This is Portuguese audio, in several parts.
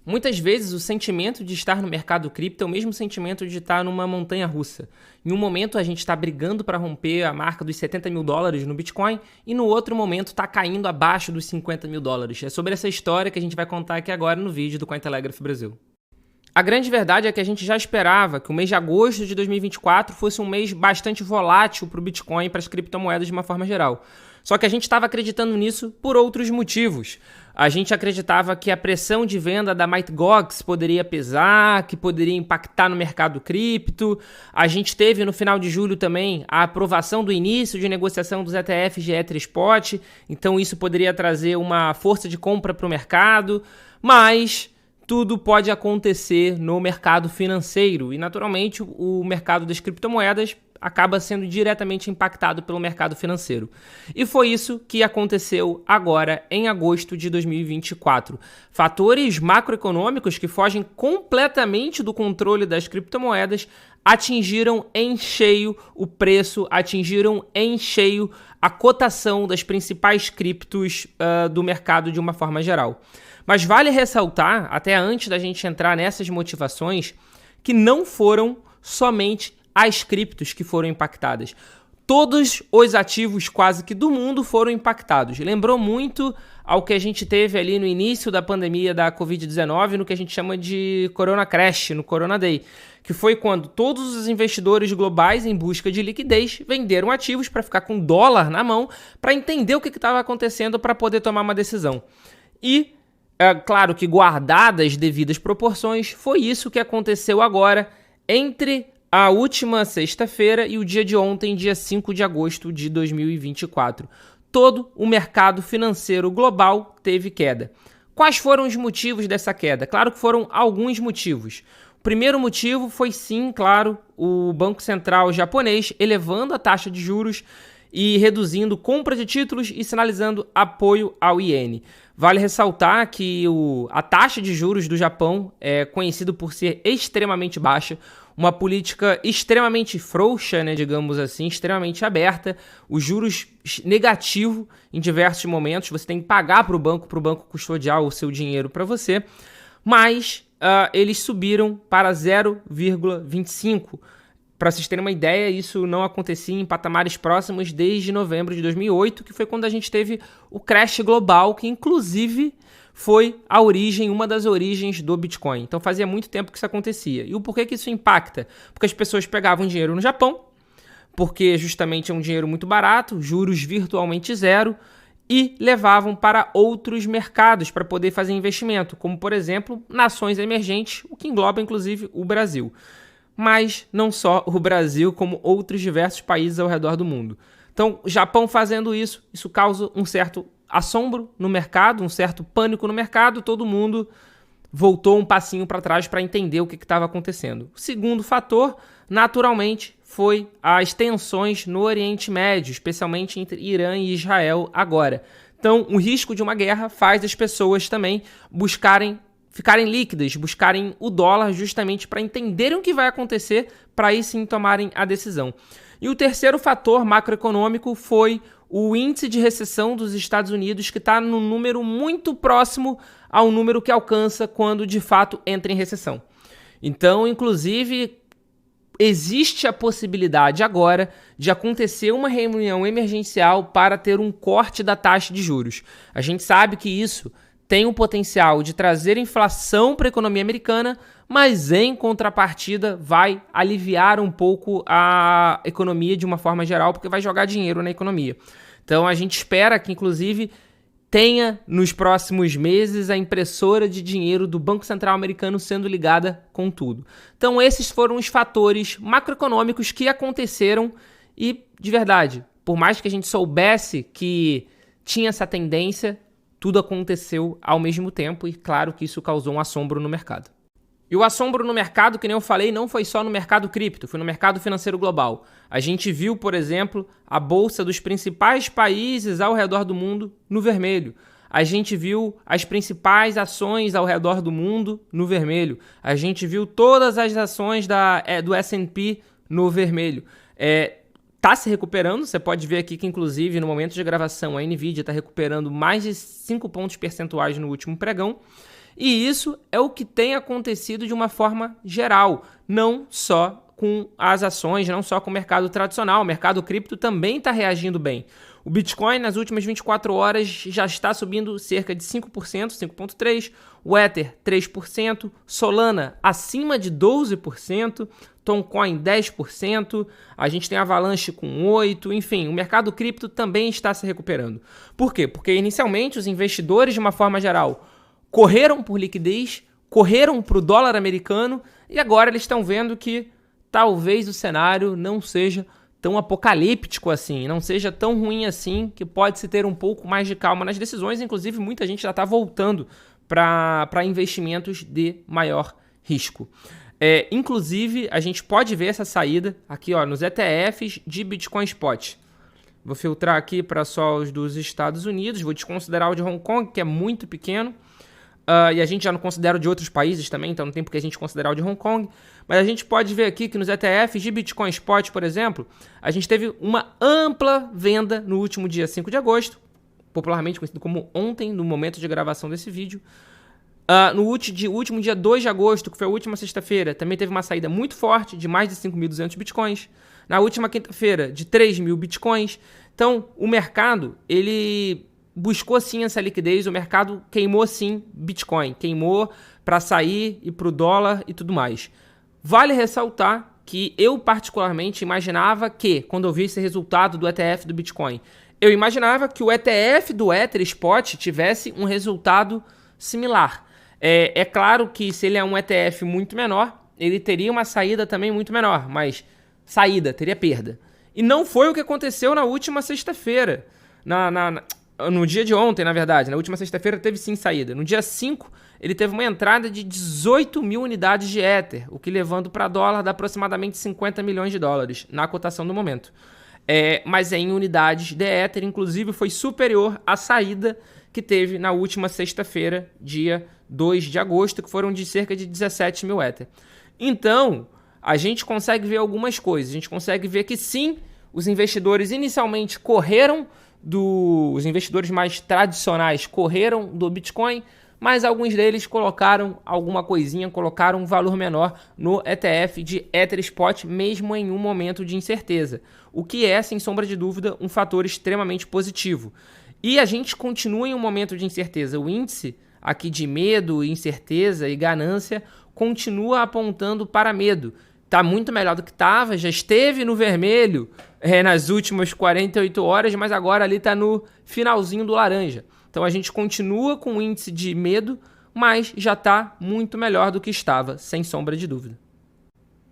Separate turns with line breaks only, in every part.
Muitas vezes o sentimento de estar no mercado cripto é o mesmo sentimento de estar numa montanha russa. Em um momento a gente está brigando para romper a marca dos $70 mil no Bitcoin e no outro momento está caindo abaixo dos $50 mil. É sobre essa história que a gente vai contar aqui agora no vídeo do Cointelegraph Brasil. A grande verdade é que a gente já esperava que o mês de agosto de 2024 fosse um mês bastante volátil para o Bitcoin e para as criptomoedas de uma forma geral. Só que a gente estava acreditando nisso por outros motivos. A gente acreditava que a pressão de venda da Mt. Gox poderia pesar, que poderia impactar no mercado cripto. A gente teve no final de julho também a aprovação do início de negociação dos ETFs de Ether Spot, então isso poderia trazer uma força de compra para o mercado, mas tudo pode acontecer no mercado financeiro e, naturalmente, o mercado das criptomoedas acaba sendo diretamente impactado pelo mercado financeiro. E foi isso que aconteceu agora, em agosto de 2024. Fatores macroeconômicos que fogem completamente do controle das criptomoedas atingiram em cheio o preço, atingiram em cheio a cotação das principais criptos do mercado de uma forma geral. Mas vale ressaltar, até antes da gente entrar nessas motivações, que não foram somente as criptos que foram impactadas. Todos os ativos quase que do mundo foram impactados. Lembrou muito ao que a gente teve ali no início da pandemia da Covid-19, no que a gente chama de Corona Crash, no Corona Day, que foi quando todos os investidores globais em busca de liquidez venderam ativos para ficar com dólar na mão, para entender o que estava acontecendo para poder tomar uma decisão. E é claro que, guardadas as devidas proporções, foi isso que aconteceu agora entre a última sexta-feira e o dia de ontem, dia 5 de agosto de 2024. Todo o mercado financeiro global teve queda. Quais foram os motivos dessa queda? Claro que foram alguns motivos. O primeiro motivo foi, sim, claro, o Banco Central japonês elevando a taxa de juros e reduzindo compra de títulos e sinalizando apoio ao iene. Vale ressaltar que a taxa de juros do Japão é conhecido por ser extremamente baixa, uma política extremamente frouxa, digamos assim, extremamente aberta, os juros negativo em diversos momentos, você tem que pagar para o banco custodiar o seu dinheiro para você, mas eles subiram para 0,25%. Para vocês terem uma ideia, isso não acontecia em patamares próximos desde novembro de 2008, que foi quando a gente teve o crash global, que inclusive foi uma das origens do Bitcoin. Então fazia muito tempo que isso acontecia. E o porquê que isso impacta? Porque as pessoas pegavam dinheiro no Japão, porque justamente é um dinheiro muito barato, juros virtualmente zero, e levavam para outros mercados para poder fazer investimento, como por exemplo, nações emergentes, o que engloba inclusive o Brasil. Mas não só o Brasil, como outros diversos países ao redor do mundo. Então, o Japão fazendo isso causa um certo assombro no mercado, um certo pânico no mercado, todo mundo voltou um passinho para trás para entender o que estava acontecendo. O segundo fator, naturalmente, foi as tensões no Oriente Médio, especialmente entre Irã e Israel agora. Então, o risco de uma guerra faz as pessoas também ficarem líquidas, buscarem o dólar justamente para entenderem o que vai acontecer, para aí sim tomarem a decisão. E o terceiro fator macroeconômico foi o índice de recessão dos Estados Unidos, que está num número muito próximo ao número que alcança quando de fato entra em recessão. Então, inclusive, existe a possibilidade agora de acontecer uma reunião emergencial para ter um corte da taxa de juros. A gente sabe que isso tem o potencial de trazer inflação para a economia americana, mas em contrapartida vai aliviar um pouco a economia de uma forma geral, porque vai jogar dinheiro na economia. Então a gente espera que inclusive tenha nos próximos meses a impressora de dinheiro do Banco Central americano sendo ligada com tudo. Então esses foram os fatores macroeconômicos que aconteceram e, de verdade, por mais que a gente soubesse que tinha essa tendência, tudo aconteceu ao mesmo tempo e claro que isso causou um assombro no mercado. E o assombro no mercado, que nem eu falei, não foi só no mercado cripto, foi no mercado financeiro global. A gente viu, por exemplo, a bolsa dos principais países ao redor do mundo no vermelho. A gente viu as principais ações ao redor do mundo no vermelho. A gente viu todas as ações do S&P no vermelho. Está se recuperando, você pode ver aqui que inclusive no momento de gravação a Nvidia está recuperando mais de 5 pontos percentuais no último pregão. E isso é o que tem acontecido de uma forma geral, não só com as ações, não só com o mercado tradicional. O mercado cripto também está reagindo bem. O Bitcoin, nas últimas 24 horas, já está subindo cerca de 5%, 5,3%. O Ether, 3%. Solana, acima de 12%. Toncoin, 10%. A gente tem Avalanche com 8%. Enfim, o mercado cripto também está se recuperando. Por quê? Porque, inicialmente, os investidores, de uma forma geral, correram por liquidez, correram para o dólar americano e agora eles estão vendo que talvez o cenário não seja tão apocalíptico assim, não seja tão ruim assim, que pode-se ter um pouco mais de calma nas decisões. Inclusive, muita gente já está voltando para investimentos de maior risco. Inclusive, a gente pode ver essa saída aqui nos ETFs de Bitcoin Spot. Vou filtrar aqui para só os dos Estados Unidos, vou desconsiderar o de Hong Kong, que é muito pequeno. E a gente já não considera o de outros países também, então não tem por que a gente considerar o de Hong Kong. Mas a gente pode ver aqui que nos ETFs de Bitcoin Spot, por exemplo, a gente teve uma ampla venda no último dia 5 de agosto, popularmente conhecido como ontem, no momento de gravação desse vídeo. No último dia 2 de agosto, que foi a última sexta-feira, também teve uma saída muito forte de mais de 5.200 bitcoins. Na última quinta-feira, de 3.000 bitcoins. Então, o mercado, ele buscou sim essa liquidez, o mercado queimou sim Bitcoin, queimou para sair e para o dólar e tudo mais. Vale ressaltar que eu particularmente imaginava que, quando eu vi esse resultado do ETF do Bitcoin, eu imaginava que o ETF do Ether Spot tivesse um resultado similar. É claro que se ele é um ETF muito menor, ele teria uma saída também muito menor, mas teria perda. E não foi o que aconteceu na última sexta-feira. No dia de ontem, na verdade, na última sexta-feira teve sim saída. No dia 5, ele teve uma entrada de 18 mil unidades de Ether, o que levando para dólar dá aproximadamente 50 milhões de dólares na cotação do momento. Mas em unidades de Ether, inclusive, foi superior à saída que teve na última sexta-feira, dia 2 de agosto, que foram de cerca de 17 mil Ether. Então, a gente consegue ver algumas coisas. A gente consegue ver que sim, os investidores inicialmente os investidores mais tradicionais correram do Bitcoin, mas alguns deles colocaram alguma coisinha, colocaram um valor menor no ETF de Ether Spot, mesmo em um momento de incerteza, o que é, sem sombra de dúvida, um fator extremamente positivo. E a gente continua em um momento de incerteza. O índice aqui de medo, incerteza e ganância continua apontando para medo. Está muito melhor do que estava, já esteve no vermelho nas últimas 48 horas, mas agora ali está no finalzinho do laranja. Então a gente continua com o índice de medo, mas já está muito melhor do que estava, sem sombra de dúvida.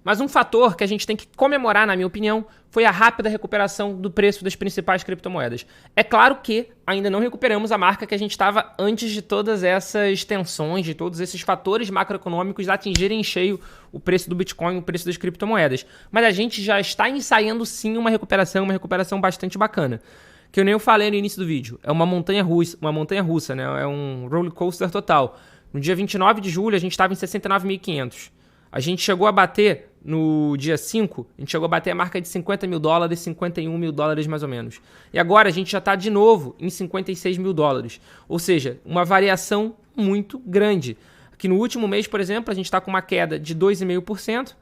Mas um fator que a gente tem que comemorar, na minha opinião, foi a rápida recuperação do preço das principais criptomoedas. É claro que ainda não recuperamos a marca que a gente estava antes de todas essas tensões, de todos esses fatores macroeconômicos atingirem em cheio o preço do Bitcoin, o preço das criptomoedas. Mas a gente já está ensaiando sim uma recuperação bastante bacana. Que eu nem falei no início do vídeo, é uma montanha russa, né? É um roller coaster total. No dia 29 de julho a gente estava em 69.500. A gente chegou a bater, no dia 5, a gente chegou a bater a marca de 50 mil dólares, 51 mil dólares mais ou menos. E agora a gente já está de novo em 56 mil dólares. Ou seja, uma variação muito grande. Aqui no último mês, por exemplo, a gente está com uma queda de 2,5%.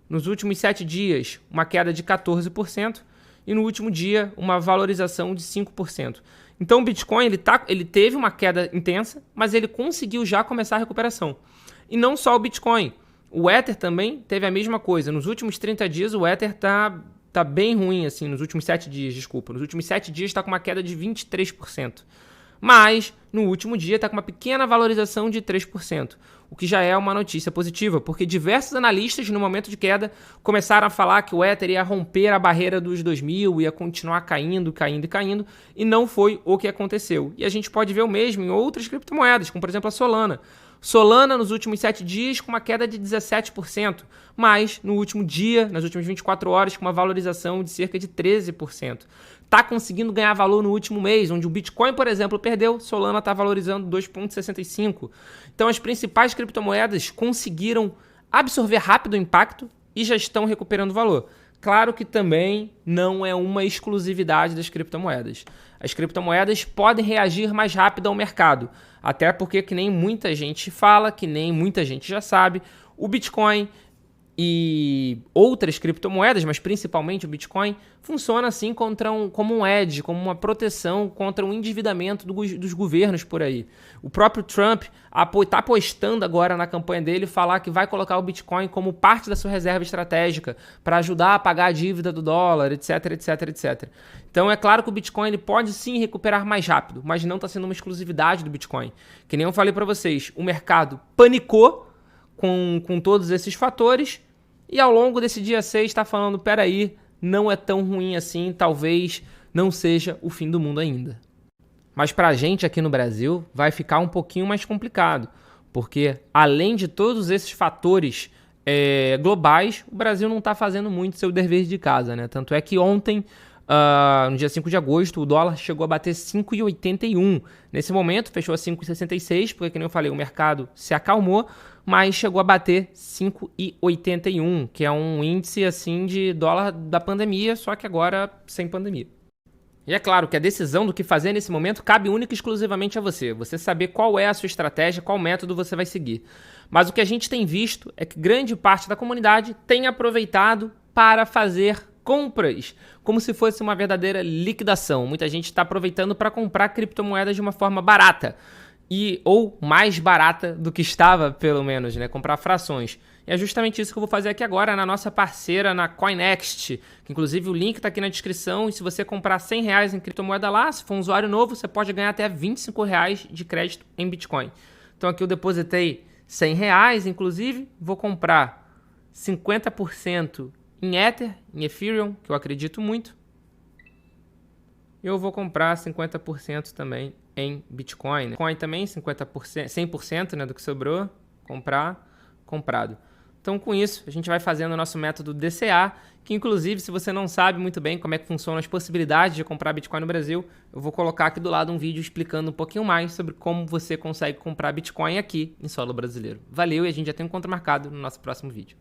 Nos últimos 7 dias, uma queda de 14%. E no último dia, uma valorização de 5%. Então o Bitcoin ele teve uma queda intensa, mas ele conseguiu já começar a recuperação. E não só o Bitcoin. O Ether também teve a mesma coisa. Nos últimos 30 dias, o Ether tá bem ruim, assim, nos últimos 7 dias, desculpa. Nos últimos 7 dias está com uma queda de 23%. Mas, no último dia, está com uma pequena valorização de 3%. O que já é uma notícia positiva, porque diversos analistas, no momento de queda, começaram a falar que o Ether ia romper a barreira dos 2.000, ia continuar caindo, e não foi o que aconteceu. E a gente pode ver o mesmo em outras criptomoedas, como por exemplo a Solana. Solana, nos últimos 7 dias, com uma queda de 17%, mas no último dia, nas últimas 24 horas, com uma valorização de cerca de 13%. Está conseguindo ganhar valor no último mês, onde o Bitcoin, por exemplo, perdeu, Solana está valorizando 2,65%. Então, as principais criptomoedas conseguiram absorver rápido o impacto e já estão recuperando valor. Claro que também não é uma exclusividade das criptomoedas. As criptomoedas podem reagir mais rápido ao mercado. Até porque, que nem muita gente fala, que nem muita gente já sabe, o Bitcoin e outras criptomoedas, mas principalmente o Bitcoin, funciona assim como um hedge, como uma proteção contra o endividamento dos governos por aí. O próprio Trump está apostando agora na campanha dele falar que vai colocar o Bitcoin como parte da sua reserva estratégica para ajudar a pagar a dívida do dólar, etc, etc, etc. Então é claro que o Bitcoin ele pode sim recuperar mais rápido, mas não está sendo uma exclusividade do Bitcoin. Que nem eu falei para vocês, o mercado panicou com todos esses fatores e ao longo desse dia 6 está falando, peraí, não é tão ruim assim, talvez não seja o fim do mundo ainda. Mas para a gente aqui no Brasil vai ficar um pouquinho mais complicado, porque além de todos esses fatores globais, o Brasil não está fazendo muito seu dever de casa, né? Tanto é que ontem, no dia 5 de agosto, o dólar chegou a bater 5,81. Nesse momento, fechou a 5,66, porque, como eu falei, o mercado se acalmou, mas chegou a bater 5,81, que é um índice assim de dólar da pandemia, só que agora sem pandemia. E é claro que a decisão do que fazer nesse momento cabe única e exclusivamente a você. Você saber qual é a sua estratégia, qual método você vai seguir. Mas o que a gente tem visto é que grande parte da comunidade tem aproveitado para fazer compras, como se fosse uma verdadeira liquidação. Muita gente está aproveitando para comprar criptomoedas de uma forma barata. Ou mais barata do que estava, pelo menos, né? Comprar frações. E é justamente isso que eu vou fazer aqui agora na nossa parceira, na CoinNext, que inclusive o link está aqui na descrição, e se você comprar R$100 em criptomoeda lá, se for um usuário novo, você pode ganhar até R$25 de crédito em Bitcoin. Então aqui eu depositei R$100, inclusive, vou comprar 50% em Ether, em Ethereum, que eu acredito muito. Eu vou comprar 50% também em Bitcoin. Bitcoin também, 50%, 100%, né, do que sobrou, comprado. Então, com isso, a gente vai fazendo o nosso método DCA, que inclusive, se você não sabe muito bem como é que funcionam as possibilidades de comprar Bitcoin no Brasil, eu vou colocar aqui do lado um vídeo explicando um pouquinho mais sobre como você consegue comprar Bitcoin aqui em solo brasileiro. Valeu e a gente já tem um encontro marcado no nosso próximo vídeo.